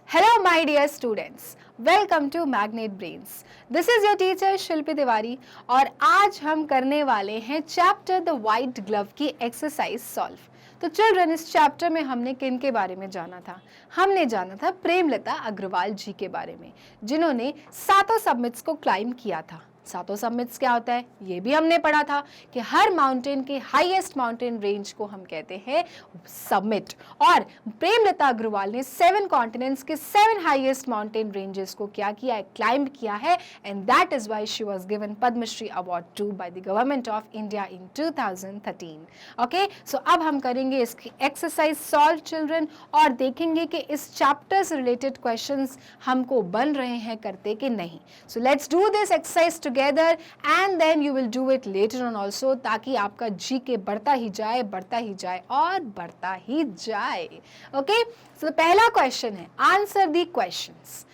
Hello my dear students, welcome to Magnet Brains. This is your teacher शिल्पी तिवारी और आज हम करने वाले हैं चैप्टर द वाइट ग्लव की एक्सरसाइज सॉल्व। तो चिल्ड्रन, इस चैप्टर में हमने किन के बारे में जाना था? हमने जाना था प्रेमलता अग्रवाल जी के बारे में, जिन्होंने सातों समिट्स को क्लाइम किया था। सातों समिट्स क्या होता है ये भी हमने पढ़ा था कि हर माउंटेन के हाईएस्ट माउंटेन रेंज को हम कहते हैं समिट। और प्रेमलता अग्रवाल ने 7 कॉन्टिनेंट्स के 7 हाईएस्ट माउंटेन रेंजेस को क्या किया है, क्लाइंब किया है, and that is why she was given Padmashri award to by the government of India in 2013। Okay, so अब हम करेंगे इसकी एक्सरसाइज सॉल्व चिल्ड्रन और देखेंगे कि इस चैप्टर से रिलेटेड क्वेश्चंस हमको बन रहे हैं करते कि नहीं। So let's do this exercise together and then you will do it later on also, ताकि आपका जीके बढ़ता ही जाए और बढ़ता ही जाए। ओके, सो पहला क्वेश्चन है, answer the questions.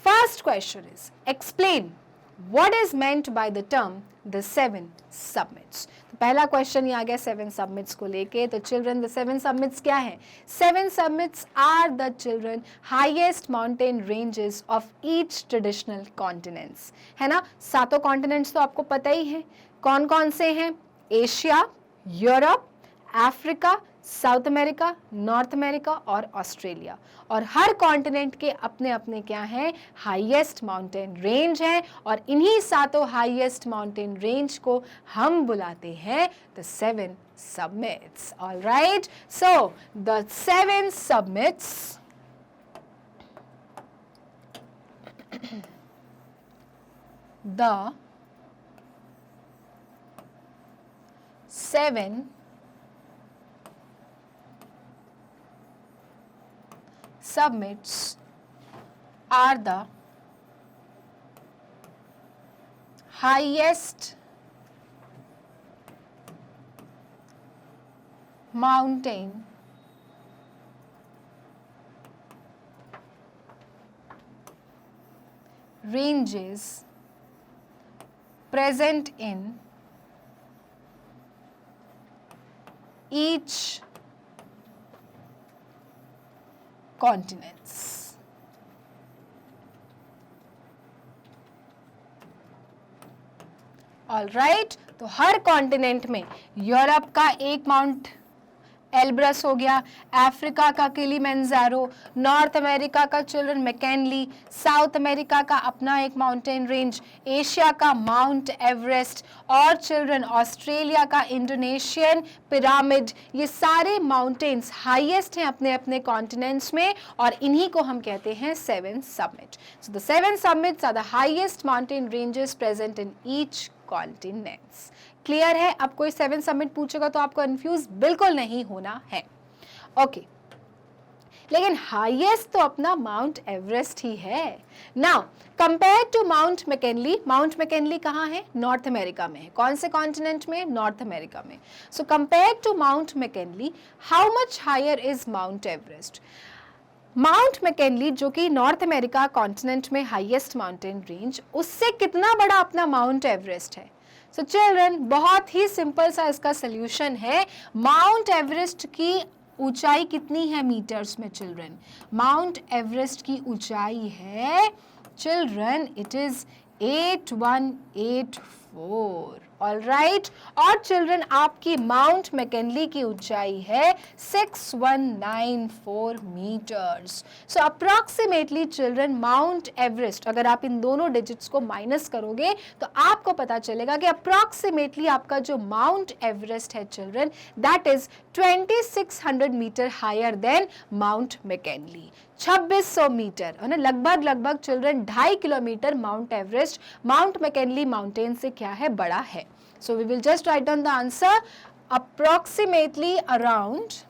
First question is explain what is meant by the term the 7 summits. तो पहला क्वेश्चन ये आ गया 7 समिट्स को लेके। तो चिल्ड्रन, द 7 समिट्स क्या है? 7 summits are the children highest mountain ranges of each traditional continents, है ना। सातों कॉन्टिनेंट्स तो आपको पता ही है कौन कौन से हैं। Asia, Europe, Africa, south America, north America और ऑस्ट्रेलिया। और हर कॉन्टिनेंट के अपने अपने क्या हैं, हाईएस्ट माउंटेन रेंज हैं, और इन्हीं सातों हाईएस्ट माउंटेन रेंज को हम बुलाते हैं the 7 summits. Alright, so the 7 summits the 7 summits are the highest mountain ranges present in each continents। Alright, तो हर कॉन्टिनेंट में यूरोप का एक माउंट एल्ब्रस हो गया, अफ्रीका का किलिमंजारो, नॉर्थ अमेरिका का चिल्ड्रन मैकेनली, साउथ अमेरिका का अपना एक माउंटेन रेंज, एशिया का माउंट एवरेस्ट, और चिल्ड्रन ऑस्ट्रेलिया का इंडोनेशियन पिरामिड। ये सारे माउंटेन्स हाईएस्ट हैं अपने अपने कॉन्टिनेंट्स में, और इन्हीं को हम कहते हैं 7 summit. So the 7 summits are the highest mountain ranges present in each continents. Clear है? अब कोई 7 समिट पूछेगा तो आपको कंफ्यूज बिल्कुल नहीं होना है। ओके, लेकिन हाईएस्ट तो अपना माउंट एवरेस्ट ही है। Now compare to Mount McKinley, Mount McKinley कहाँ है? नॉर्थ अमेरिका में है। कौन से कॉन्टिनेंट में? नॉर्थ अमेरिका में। So compare to Mount McKinley, how much higher is Mount Everest? Mount McKinley जो कि नॉर्थ अमेरिका कॉन्टिनेंट में हाईएस्ट माउंटेन रेंज, उससे कितना बड़ा अपना माउंट एवरेस्ट है? सो चिल्ड्रन, बहुत ही सिंपल सा इसका सोल्यूशन है। माउंट एवरेस्ट की ऊंचाई कितनी है मीटर्स में चिल्ड्रन? माउंट एवरेस्ट की ऊंचाई है चिल्ड्रन, इट इज 8184। ऑलराइट, और चिल्ड्रन आपकी माउंट मैकेनली की ऊंचाई है 6194 मीटर्स। सो अप्रॉक्सीमेटली चिल्ड्रन माउंट एवरेस्ट, अगर आप इन दोनों डिजिट्स को माइनस करोगे तो आपको पता चलेगा कि अप्रॉक्सीमेटली आपका जो माउंट एवरेस्ट है children, that is 2600 meter higher than Mount McKinley. 2600 meter, है ना, लगभग children 2.5 kilometer Mount Everest Mount McKinley mountain से क्या है, बड़ा है। So we will just write down the answer, approximately around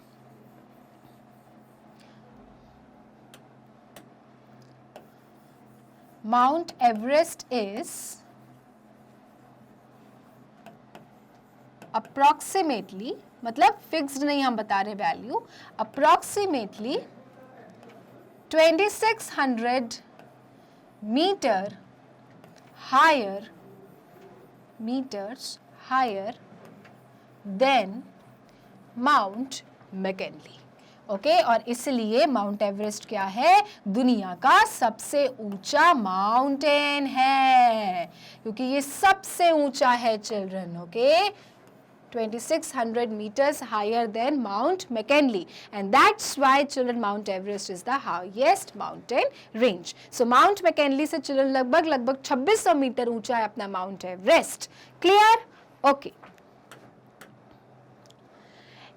Mount Everest is approximately, मतलब फिक्स्ड नहीं हम बता रहे value, approximately 2600 meter meters higher than Mount McKinley. Okay और इसलिए माउंट एवरेस्ट क्या है, दुनिया का सबसे ऊंचा माउंटेन है, क्योंकि ये सबसे ऊंचा है children. Okay 2600 meters higher than Mount McKinley, and that's why children Mount Everest is the highest mountain range. So Mount McKinley से children लगभग 2600 मीटर ऊंचा है अपना mount Everest. Clear? Okay.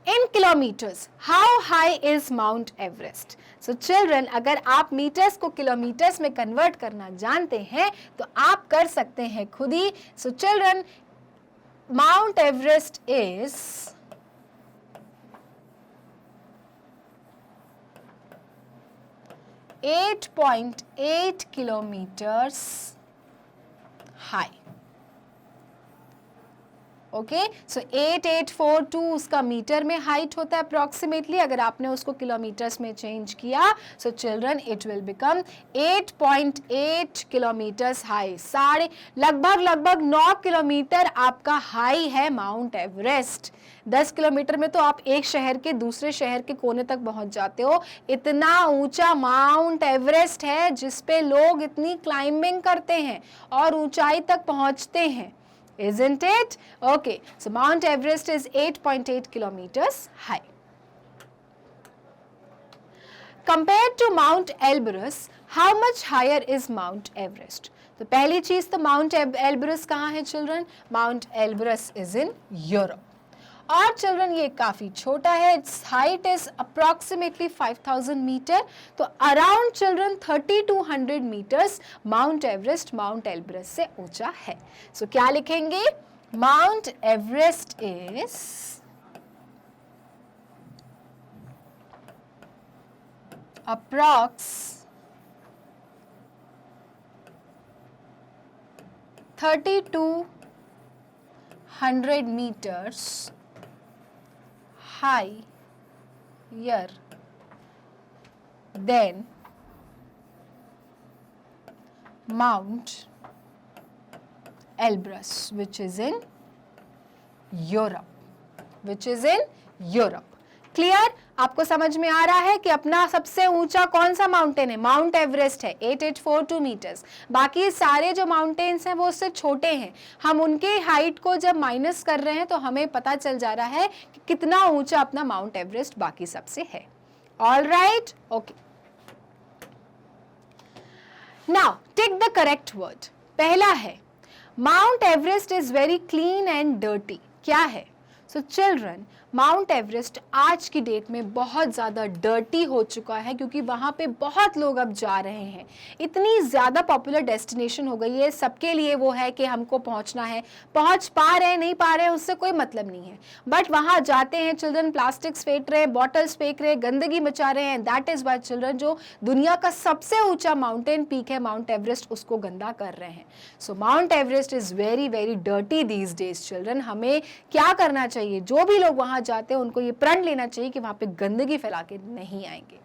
In kilometers, how high is Mount Everest? So children, अगर आप metres को kilometres में convert करना जानते हैं तो आप कर सकते हैं खुद ही. So children, Mount Everest is 8.8 kilometers high. Okay so 8842 उसका मीटर में हाइट होता है अप्रॉक्सीमेटली. अगर आपने उसको किलोमीटर्स में चेंज किया so children it will become 8.8 kilometres high. लगभग 9 किलोमीटर आपका हाई है माउंट एवरेस्ट. 10 किलोमीटर में तो आप एक शहर के दूसरे शहर के कोने तक पहुंच जाते हो. इतना ऊंचा माउंट एवरेस्ट है जिसपे लोग इतनी क्लाइंबिंग करते हैं और ऊंचाई तक पहुंचते हैं. Isn't it? Okay, so Mount Everest is 8.8 kilometers high. Compared to Mount Elbrus, how much higher is Mount Everest? तो पहली चीज तो Mount Elbrus कहाँ है children? Mount Elbrus is in Europe. और चिल्ड्रन ये काफी छोटा है. Its height is approximately 5000 meter. तो around children 3200 meters Mount Everest Mount Elbrus से ऊंचा है. सो क्या लिखेंगे? Mount Everest is approx 3200 meters higher than Mount Elbrus, which is in Europe. Clear? आपको समझ में आ रहा है कि अपना सबसे ऊंचा कौन सा माउंटेन है? माउंट एवरेस्ट है 8842 मीटर्स. बाकी सारे जो माउंटेन्स हैं वो उससे छोटे हैं. हम उनके हाइट को जब माइनस कर रहे हैं तो हमें पता चल जा रहा है कि कितना ऊंचा अपना माउंट एवरेस्ट बाकी सबसे है. All right, okay. Now take the correct word. पहला है Mount Everest is very clean and dirty. क्या है? सो चिल्ड्रन, माउंट एवरेस्ट आज की डेट में बहुत ज़्यादा डर्टी हो चुका है क्योंकि वहाँ पे बहुत लोग अब जा रहे हैं. इतनी ज़्यादा पॉपुलर डेस्टिनेशन हो गई है. सबके लिए वो है कि हमको पहुँचना है. पहुँच पा रहे हैं नहीं पा रहे हैं उससे कोई मतलब नहीं है, बट वहाँ जाते हैं चिल्ड्रन, प्लास्टिक्स फेंक रहे हैं, बॉटल्स फेंक रहे हैं, गंदगी मचा रहे हैं. दैट इज़ वाई चिल्ड्रन जो दुनिया का सबसे ऊँचा माउंटेन पीक है माउंट एवरेस्ट, उसको गंदा कर रहे हैं. So Mount Everest is very very dirty these days children. हमें क्या करना चाहिए? जो भी लोग वहाँ जाते हैं उनको ये प्रण लेना चाहिए कि वहां पे गंदगी फैला के नहीं आएंगे.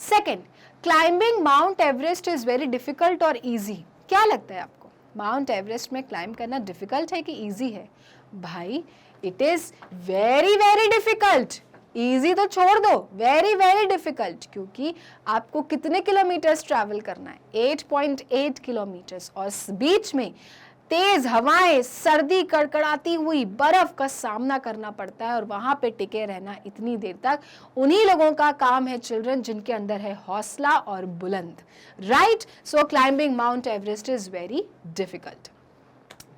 Second, climbing mount Everest is very difficult और इजी. क्या लगता है आपको? माउंट एवरेस्ट में क्लाइंब करना डिफिकल्ट है कि इजी है? भाई it is very very difficult. Easy तो छोड़ दो, वेरी वेरी डिफिकल्ट. क्योंकि आपको कितने किलोमीटर्स ट्रैवल करना है? 8.8 किलोमीटर्स. और बीच में तेज हवाएं, सर्दी, कड़कड़ाती हुई बर्फ का सामना करना पड़ता है और वहां पे टिके रहना इतनी देर तक उन्हीं लोगों का काम है चिल्ड्रन जिनके अंदर है हौसला और बुलंद. Right? So climbing mount Everest is very difficult.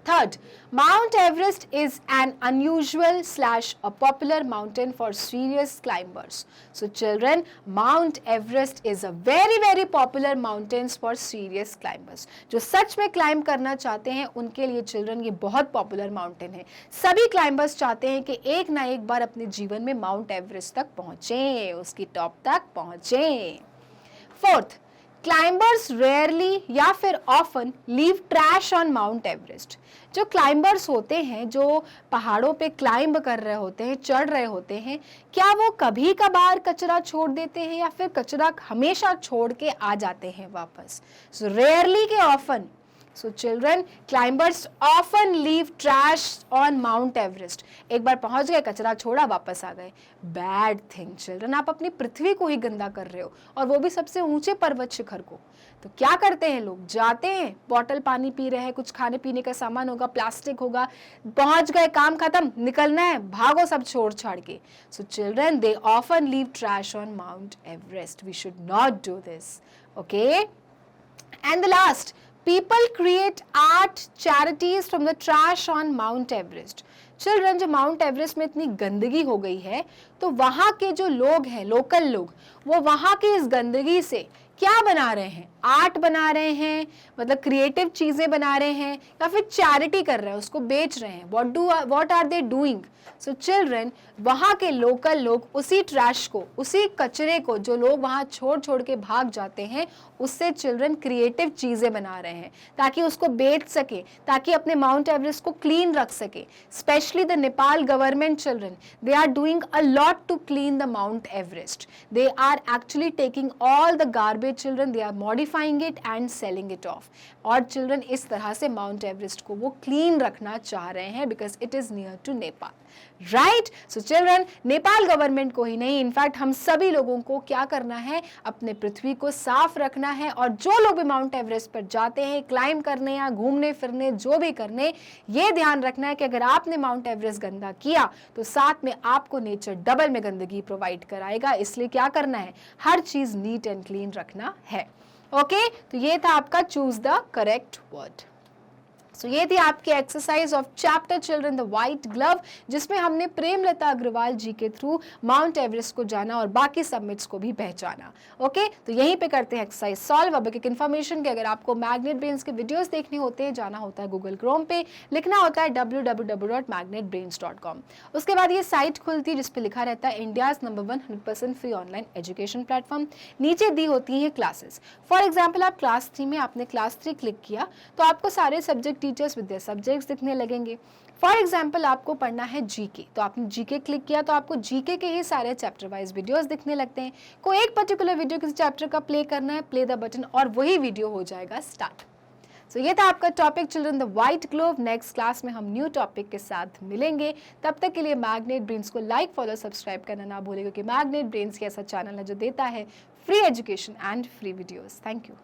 Third, Mount Everest is an unusual / a popular mountain for serious climbers. So children, Mount Everest is a very very popular mountains for serious climbers. जो सच में climb करना चाहते हैं उनके लिए children ये बहुत popular mountain है. सभी क्लाइंबर्स चाहते हैं कि एक ना एक बार अपने जीवन में माउंट एवरेस्ट तक पहुँचें, उसकी टॉप तक पहुँचें. फोर्थ, क्लाइंबर्स रेयरली या फिर often leave trash on Mount Everest. जो क्लाइंबर्स होते हैं, जो पहाड़ों पे क्लाइंब कर रहे होते हैं, चढ़ रहे होते हैं, क्या वो कभी कभार कचरा छोड़ देते हैं या फिर कचरा हमेशा छोड़ के आ जाते हैं वापस? सो रेयरली के often so children, climbers often leave trash on Mount Everest. एक बार पहुंच गए, कचरा छोड़ा, वापस आ गए। बैड थिंग चिल्ड्रन, आप अपनी पृथ्वी को ही गंदा कर रहे हो, और वो भी सबसे ऊंचे पर्वत शिखर को। तो क्या करते हैं लोग, जाते हैं, बॉटल पानी पी रहे हैं, कुछ खाने पीने का सामान होगा, प्लास्टिक होगा, पहुंच गए, काम खत्म, निकलना है, भागो सब छोड़ छाड़ के। So children, they often leave trash on Mount Everest. We should not do this, okay. And the last, people create art charities from the trash on Mount Everest. Children, जो माउंट एवरेस्ट में इतनी गंदगी हो गई है, तो वहाँ के जो लोग हैं, लोकल लोग, वो वहाँ की इस गंदगी से क्या बना रहे हैं, आर्ट बना रहे हैं, मतलब क्रिएटिव चीजें बना रहे हैं, या फिर चैरिटी कर रहे हैं, उसको बेच रहे हैं। What are they doing? So children, वहाँ के लोकल लोग उसी ट्रैश को, उसी कचरे को जो लोग वहाँ छोड़ छोड़ के भाग जाते हैं, उससे चिल्ड्रन क्रिएटिव चीजें बना रहे हैं, ताकि उसको बेच सके, ताकि अपने माउंट एवरेस्ट को क्लीन रख सके। Specially the Nepal government children, they are doing a lot to clean the Mount Everest. They are actually taking all the garbage children, they are modifying it and selling it off. और children, इस तरह से mount Everest को वो clean रखना चाह रहे हैं, because it is near to Nepal, right. So children, Nepal government को ही नहीं, इनफैक्ट हम सभी लोगों को क्या करना है, अपने पृथ्वी को साफ रखना है। और जो लोग भी माउंट एवरेस्ट पर जाते हैं क्लाइंब करने या घूमने फिरने, जो भी करने, ये ध्यान रखना है कि अगर आपने माउंट एवरेस्ट गंदा किया तो साथ में आपको नेचर डबल में गंदगी प्रोवाइड कराएगा। इसलिए क्या करना है, हर चीज नीट एंड क्लीन रखना है, ओके। तो ये था आपका चूज द करेक्ट वर्ड। सो ये थी आपकी exercise of chapter children the white glove, जिसमें हमने प्रेमलता अग्रवाल जी के थ्रू माउंट एवरेस्ट को जाना और बाकी सबमिट्स को भी पहचाना, ओके। तो यहीं पे करते हैं एक्सरसाइज सॉल्व। अब एक इन्फॉर्मेशन कि अगर आपको मैग्नेट ब्रेन्स के वीडियोस देखने होते हैं, जाना होता है गूगल क्रोम पे, लिखना होता है www.magnetbrains.com। उसके बाद ये साइट खुलती है जिसपे लिखा रहता है India's number 1 100% free online education platform. नीचे दी होती है क्लासेस। फॉर एग्जाम्पल, आप क्लास 3 में, आपने क्लास 3 क्लिक किया तो आपको सारे subject teachers with their subjects दिखने लगेंगे। फॉर एग्जाम्पल, आपको पढ़ना है जीके, तो आपने जीके क्लिक किया तो आपको जीके के ही सारे चैप्टर वाइज वीडियोस दिखने लगते हैं। कोई एक पर्टिकुलर वीडियो किसी चैप्टर का प्ले करना है, प्ले द बटन, और वही वीडियो हो जाएगा स्टार्ट। सो ये था आपका topic children the white glove. Next class में हम न्यू टॉपिक के साथ मिलेंगे। तब तक के लिए मैग्नेट ब्रेन्स को लाइक, फॉलो, सब्सक्राइब करना ना भूलें, क्योंकि मैग्नेट ब्रेन्स ऐसा चैनल है जो देता है free education and free videos. Thank you.